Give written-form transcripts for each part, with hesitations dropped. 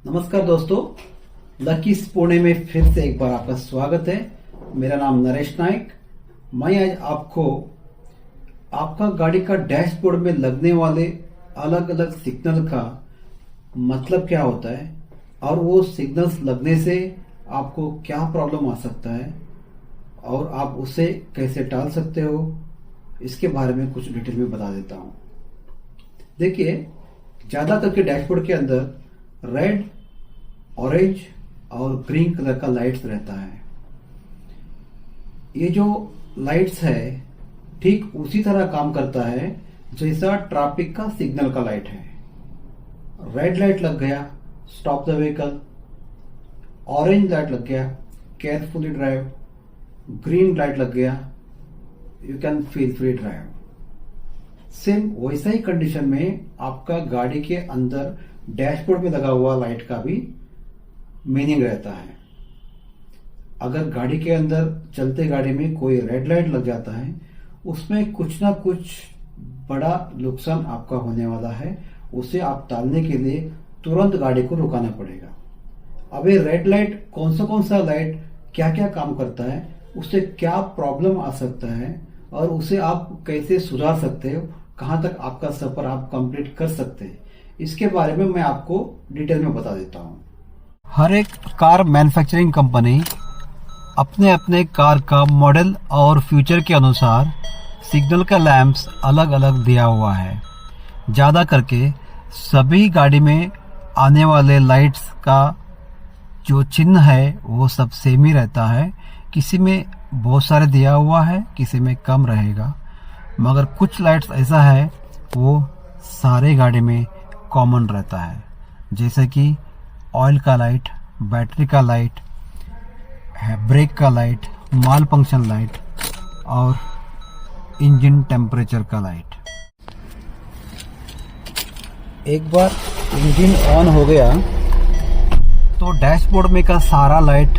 नमस्कार दोस्तों, लकी पुणे में फिर से एक बार आपका स्वागत है। मेरा नाम नरेश नाइक। मैं आज आपको आपका गाड़ी का डैशबोर्ड में लगने वाले अलग अलग सिग्नल का मतलब क्या होता है और वो सिग्नल्स लगने से आपको क्या प्रॉब्लम आ सकता है और आप उसे कैसे टाल सकते हो, इसके बारे में कुछ डिटेल में बता देता हूँ। देखिए, ज्यादातर के डैशबोर्ड के अंदर रेड, ऑरेंज और ग्रीन कलर का लाइट्स रहता है। ये जो लाइट्स है ठीक उसी तरह काम करता है जैसा ट्रैफिक का सिग्नल का लाइट है। रेड लाइट लग गया, stop the vehicle. Orange light लग गया, केयरफुली ड्राइव। ग्रीन लाइट लग गया, you can feel free drive. Same वैसा ही कंडीशन में आपका गाड़ी के अंदर डैशबोर्ड में लगा हुआ लाइट का भी मीनिंग रहता है। अगर गाड़ी के अंदर चलते गाड़ी में कोई रेड लाइट लग जाता है, उसमें कुछ ना कुछ बड़ा नुकसान आपका होने वाला है। उसे आप टालने के लिए तुरंत गाड़ी को रुकाना पड़ेगा। अब ये रेड लाइट कौन सा लाइट क्या क्या काम करता है, उससे क्या प्रॉब्लम आ सकता है और उसे आप कैसे सुधार सकते हो, कहां तक आपका सफर आप कंप्लीट कर सकते हैं, इसके बारे में मैं आपको डिटेल में बता देता हूं। हर एक कार मैन्युफैक्चरिंग कंपनी अपने अपने कार का मॉडल और फ्यूचर के अनुसार सिग्नल का लैंप्स अलग अलग दिया हुआ है। ज़्यादा करके सभी गाड़ी में आने वाले लाइट्स का जो चिन्ह है वो सब सेम ही रहता है। किसी में बहुत सारे दिया हुआ है, किसी में कम रहेगा, मगर कुछ लाइट्स ऐसा है वो सारे गाड़ी में कॉमन रहता है, जैसे कि ऑयल का लाइट, बैटरी का लाइट, ब्रेक का लाइट, माल फंक्शन लाइट और इंजन टेम्परेचर का लाइट। एक बार इंजन ऑन हो गया तो डैशबोर्ड में का सारा लाइट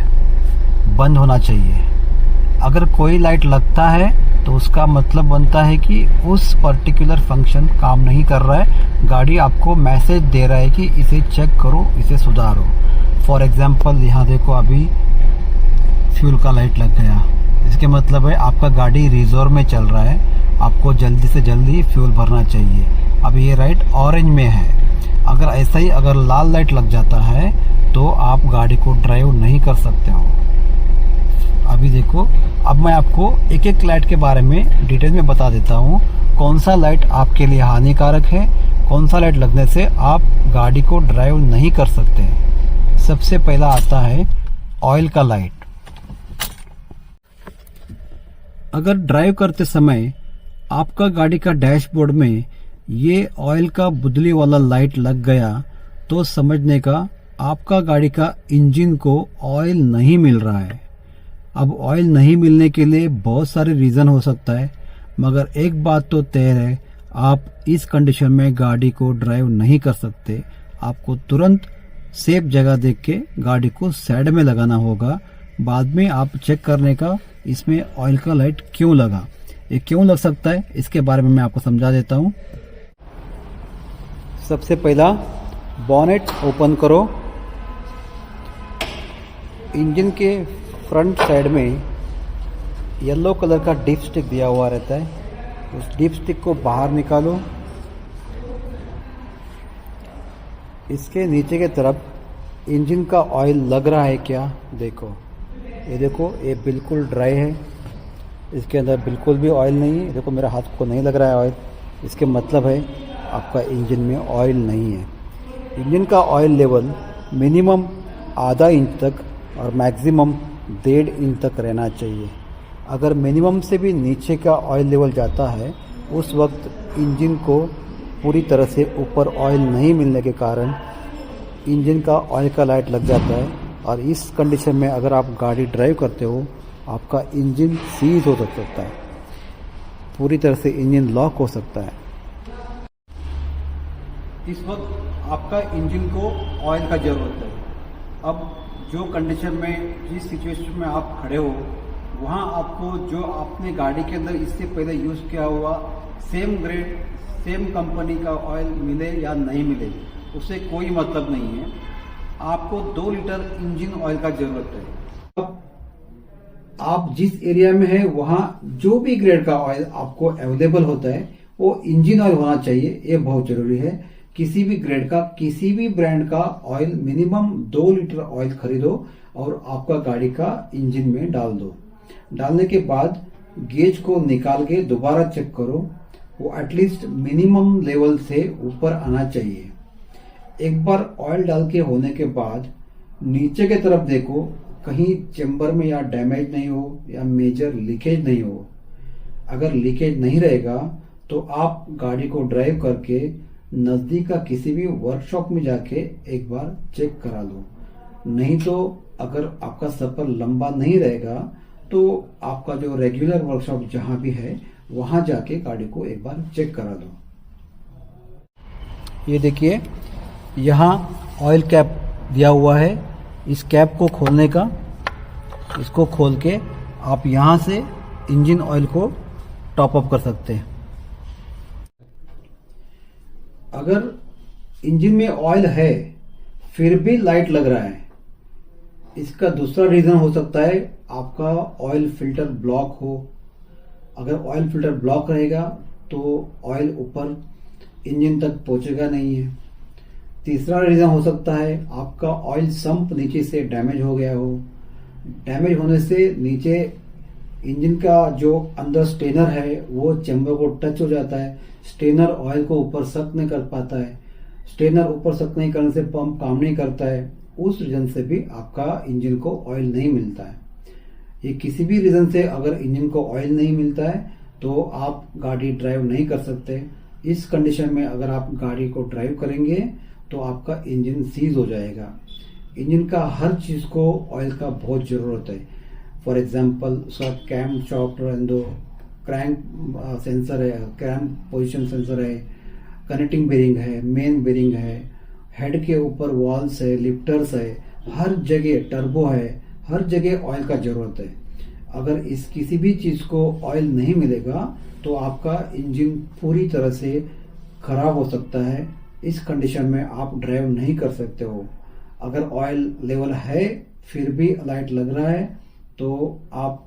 बंद होना चाहिए। अगर कोई लाइट लगता है तो उसका मतलब बनता है कि उस पर्टिकुलर फंक्शन काम नहीं कर रहा है। गाड़ी आपको मैसेज दे रहा है कि इसे चेक करो, इसे सुधारो। फॉर एग्जांपल यहाँ देखो, अभी फ्यूल का लाइट लग गया। इसके मतलब है आपका गाड़ी रिजर्व में चल रहा है, आपको जल्दी से जल्दी फ्यूल भरना चाहिए। अभी ये लाइट ऑरेंज में है। अगर ऐसा ही अगर लाल लाइट लग जाता है तो आप गाड़ी को ड्राइव नहीं कर सकते हो। अभी देखो, अब मैं आपको एक एक लाइट के बारे में डिटेल में बता देता हूँ। कौन सा लाइट आपके लिए हानिकारक है, कौन सा लाइट लगने से आप गाड़ी को ड्राइव नहीं कर सकते। सबसे पहला आता है ऑयल का लाइट। अगर ड्राइव करते समय आपका गाड़ी का डैशबोर्ड में ये ऑयल का बुदली वाला लाइट लग गया तो समझने का आपका गाड़ी का इंजन को ऑयल नहीं मिल रहा है। अब ऑयल नहीं मिलने के लिए बहुत सारे रीजन हो सकता है, मगर एक बात तो तय है, आप इस कंडीशन में गाड़ी को ड्राइव नहीं कर सकते। आपको तुरंत सेफ जगह देख के गाड़ी को साइड में लगाना होगा। बाद में आप चेक करने का इसमें ऑयल का लाइट क्यों लगा, ये क्यों लग सकता है, इसके बारे में मैं आपको समझा देता हूँ। सबसे पहला, बॉनेट ओपन करो। इंजन के फ्रंट साइड में येलो कलर का डिप स्टिक दिया हुआ रहता है। उस डिप स्टिक को बाहर निकालो। इसके नीचे की तरफ इंजन का ऑयल लग रहा है क्या, देखो। ये देखो, ये बिल्कुल ड्राई है, इसके अंदर बिल्कुल भी ऑयल नहीं है। देखो, मेरा हाथ को नहीं लग रहा है ऑयल। इसके मतलब है आपका इंजन में ऑयल नहीं है। इंजन का ऑयल लेवल मिनिमम आधा इंच तक और मैक्सिमम 1.5 इंच तक रहना चाहिए। अगर मिनिमम से भी नीचे का ऑयल लेवल जाता है, उस वक्त इंजन को पूरी तरह से ऊपर ऑयल नहीं मिलने के कारण इंजन का ऑयल का लाइट लग जाता है। और इस कंडीशन में अगर आप गाड़ी ड्राइव करते हो, आपका इंजन सीज हो सकता है, पूरी तरह से इंजन लॉक हो सकता है। इस वक्त आपका इंजन को ऑयल का जरूरत है। अब जो कंडीशन में, जिस सिचुएशन में आप खड़े हो, वहाँ आपको जो आपने गाड़ी के अंदर इससे पहले यूज़ किया हुआ सेम ग्रेड, सेम कंपनी का ऑयल मिले या नहीं मिले, उससे कोई मतलब नहीं है। आपको 2 लीटर इंजन ऑयल का जरूरत है। अब आप जिस एरिया में है वहां जो भी ग्रेड का ऑयल आपको अवेलेबल होता है वो इंजन ऑयल होना चाहिए, ये बहुत जरूरी है। किसी भी ग्रेड का, किसी भी ब्रांड का ऑयल मिनिमम 2 लीटर ऑयल खरीदो और आपका गाड़ी का इंजन में डाल दो। डालने के बाद गेज को निकाल के दोबारा चेक करो, वो एटलीस्ट मिनिमम लेवल से ऊपर आना चाहिए। एक बार ऑयल डाल के होने के बाद नीचे की तरफ देखो, कहीं चेंबर में या डैमेज नहीं हो या मेजर लीकेज नहीं हो। अगर लीकेज नहीं रहेगा तो आप गाड़ी को ड्राइव करके नजदीक का किसी भी वर्कशॉप में जाके एक बार चेक करा लो। नहीं तो अगर आपका सफर लंबा नहीं रहेगा तो आपका जो रेगुलर वर्कशॉप जहां भी है वहां जाके गाड़ी को एक बार चेक करा लो। ये देखिए, यहाँ ऑयल कैप दिया हुआ है। इस कैप को खोलने का, इसको खोल के आप यहाँ से इंजन ऑयल को टॉप अप कर सकते हैं। अगर इंजन में ऑयल है फिर भी लाइट लग रहा है, इसका दूसरा रीजन हो सकता है आपका ऑयल फिल्टर ब्लॉक हो। अगर ऑयल फिल्टर ब्लॉक रहेगा तो ऑयल ऊपर इंजन तक पहुंचेगा नहीं है। तीसरा रीजन हो सकता है आपका ऑयल संप नीचे से डैमेज हो गया हो। डैमेज होने से नीचे इंजन का जो अंदर स्टेनर है वो चेंबर को टच हो जाता है। स्टेनर ऑयल को ऊपर सक नहीं कर पाता है। स्टेनर ऊपर सक नहीं करने से पंप काम नहीं करता है। उस रीजन से भी आपका इंजन को ऑयल नहीं मिलता है। ये किसी भी रीजन से अगर इंजन को ऑयल नहीं मिलता है तो आप गाड़ी ड्राइव नहीं कर सकते। इस कंडीशन में अगर आप गाड़ी को ड्राइव करेंगे तो आपका इंजन सीज हो जाएगा। इंजन का हर चीज को ऑयल का बहुत जरूरत है। फॉर एग्जाम्पल उसका कैम शॉफ्ट दो, क्रैंक सेंसर है, क्रैंक पोजीशन सेंसर है, कनेक्टिंग बेरिंग है, मेन बेरिंग है, हेड के ऊपर वॉल्स है, लिफ्टर्स है, हर जगह टर्बो है, हर जगह ऑयल का जरूरत है। अगर इस किसी भी चीज को ऑयल नहीं मिलेगा तो आपका इंजन पूरी तरह से खराब हो सकता है। इस कंडीशन में आप ड्राइव नहीं कर सकते हो। अगर ऑयल लेवल है फिर भी लाइट लग रहा है तो आप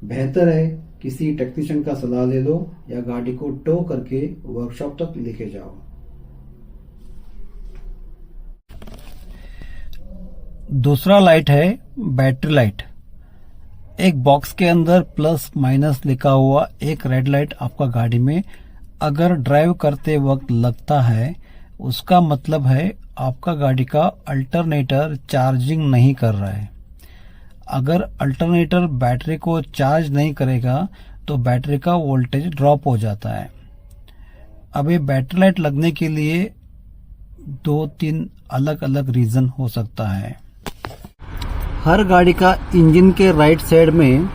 बेहतर है किसी टेक्नीशियन का सलाह ले लो या गाड़ी को टो करके वर्कशॉप तक लेके जाओ। दूसरा लाइट है बैटरी लाइट। एक बॉक्स के अंदर प्लस माइनस लिखा हुआ एक रेड लाइट आपका गाड़ी में अगर ड्राइव करते वक्त लगता है, उसका मतलब है आपका गाड़ी का अल्टरनेटर चार्जिंग नहीं कर रहा है। अगर अल्टरनेटर बैटरी को चार्ज नहीं करेगा तो बैटरी का वोल्टेज ड्रॉप हो जाता है। अब ये बैटरी लाइट लगने के लिए 2-3 अलग अलग रीजन हो सकता है। हर गाड़ी का इंजन के राइट साइड में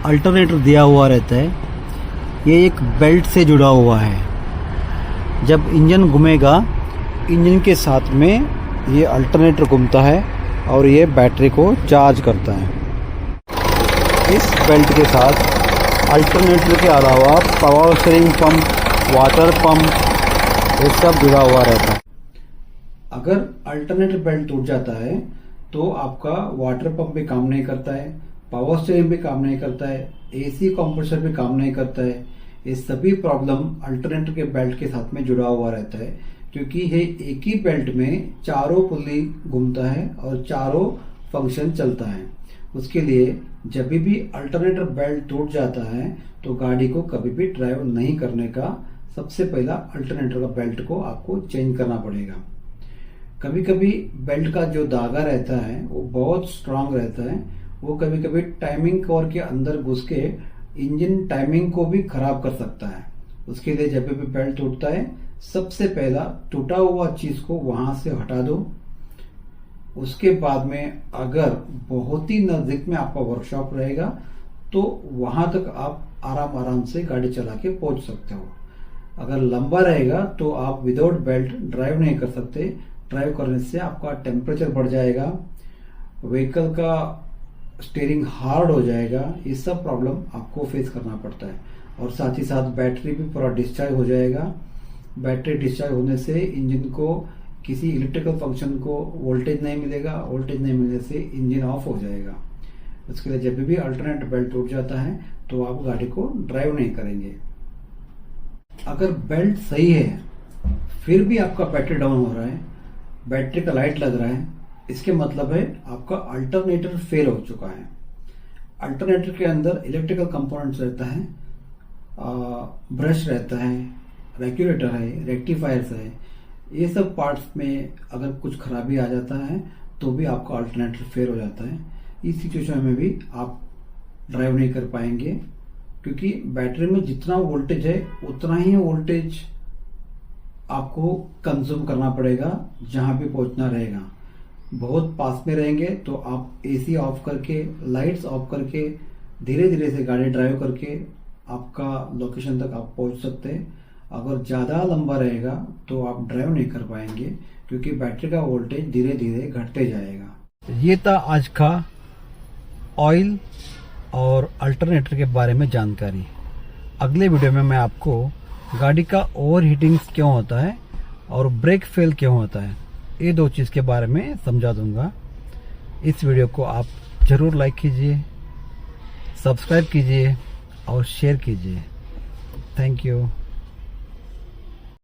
अल्टरनेटर दिया हुआ रहता है। ये एक बेल्ट से जुड़ा हुआ है। जब इंजन घूमेगा, इंजन के साथ में ये अल्टरनेटर घूमता है और ये बैटरी को चार्ज करता है। इस बेल्ट के साथ अल्टरनेटर के अलावा power steering pump, water pump, ये सब जुड़ा हुआ रहता है। अगर अल्टरनेटर बेल्ट टूट जाता है तो आपका वाटर पंप भी काम नहीं करता है, पावर स्टीयरिंग भी काम नहीं करता है, एसी कंप्रेसर भी काम नहीं करता है। ये सभी प्रॉब्लम अल्टरनेटर के बेल्ट के साथ में जुड़ा हुआ रहता है, क्योंकि ये एक ही बेल्ट में चारों पुल्ली घूमता है और चारों फंक्शन चलता है। उसके लिए जब भी अल्टरनेटर बेल्ट टूट जाता है तो गाड़ी को कभी भी ड्राइव नहीं करने का सबसे पहला अल्टरनेटर का बेल्ट को आपको चेंज करना पड़ेगा। कभी कभी बेल्ट का जो धागा रहता है वो बहुत स्ट्रांग रहता है, वो कभी कभी टाइमिंग कॉर्ड के अंदर घुस के इंजन टाइमिंग को भी खराब कर सकता है। उसके लिए जब भी बेल्ट टूटता है सबसे पहला टूटा हुआ चीज को वहां से हटा दो। उसके बाद में अगर बहुत ही नजदीक में आपका वर्कशॉप रहेगा तो वहां तक आप आराम आराम से गाड़ी चला के पहुंच सकते हो। अगर लंबा रहेगा तो आप विदाउट बेल्ट ड्राइव नहीं कर सकते। ड्राइव करने से आपका टेम्परेचर बढ़ जाएगा, व्हीकल का स्टीयरिंग हार्ड हो जाएगा। ये सब प्रॉब्लम आपको फेस करना पड़ता है। और साथ ही साथ बैटरी भी पूरा डिस्चार्ज हो जाएगा। बैटरी डिस्चार्ज होने से इंजन को किसी इलेक्ट्रिकल फंक्शन को वोल्टेज नहीं मिलेगा, वोल्टेज नहीं मिलने से इंजन ऑफ हो जाएगा। उसके लिए जब भी अल्टरनेट बेल्ट टूट जाता है तो आप गाड़ी को ड्राइव नहीं करेंगे। अगर बेल्ट सही है फिर भी आपका बैटरी डाउन हो रहा है, बैटरी का लाइट लग रहा है, इसके मतलब है आपका अल्टरनेटर फेल हो चुका है। अल्टरनेटर के अंदर इलेक्ट्रिकल कंपोनेंट्स रहता है, ब्रश रहता है, रेगुलेटर है, रेक्टिफायर्स है, ये सब पार्ट्स में अगर कुछ खराबी आ जाता है तो भी आपका अल्टरनेटर फेल हो जाता है। इस सिचुएशन में भी आप ड्राइव नहीं कर पाएंगे, क्योंकि बैटरी में जितना वोल्टेज है उतना ही वोल्टेज आपको कंज्यूम करना पड़ेगा जहां भी पहुंचना रहेगा। बहुत पास में रहेंगे तो आप एसी ऑफ करके, लाइट्स ऑफ करके, धीरे धीरे से गाड़ी ड्राइव करके आपका लोकेशन तक आप पहुंच सकते हैं। अगर ज़्यादा लंबा रहेगा तो आप ड्राइव नहीं कर पाएंगे, क्योंकि बैटरी का वोल्टेज धीरे धीरे घटते जाएगा। ये था आज का ऑयल और अल्टरनेटर के बारे में जानकारी। अगले वीडियो में मैं आपको गाड़ी का ओवर हीटिंग क्यों होता है और ब्रेक फेल क्यों होता है, ये दो चीज़ के बारे में समझा दूंगा। इस वीडियो को आप ज़रूर लाइक कीजिए, सब्सक्राइब कीजिए और शेयर कीजिए। Thank you.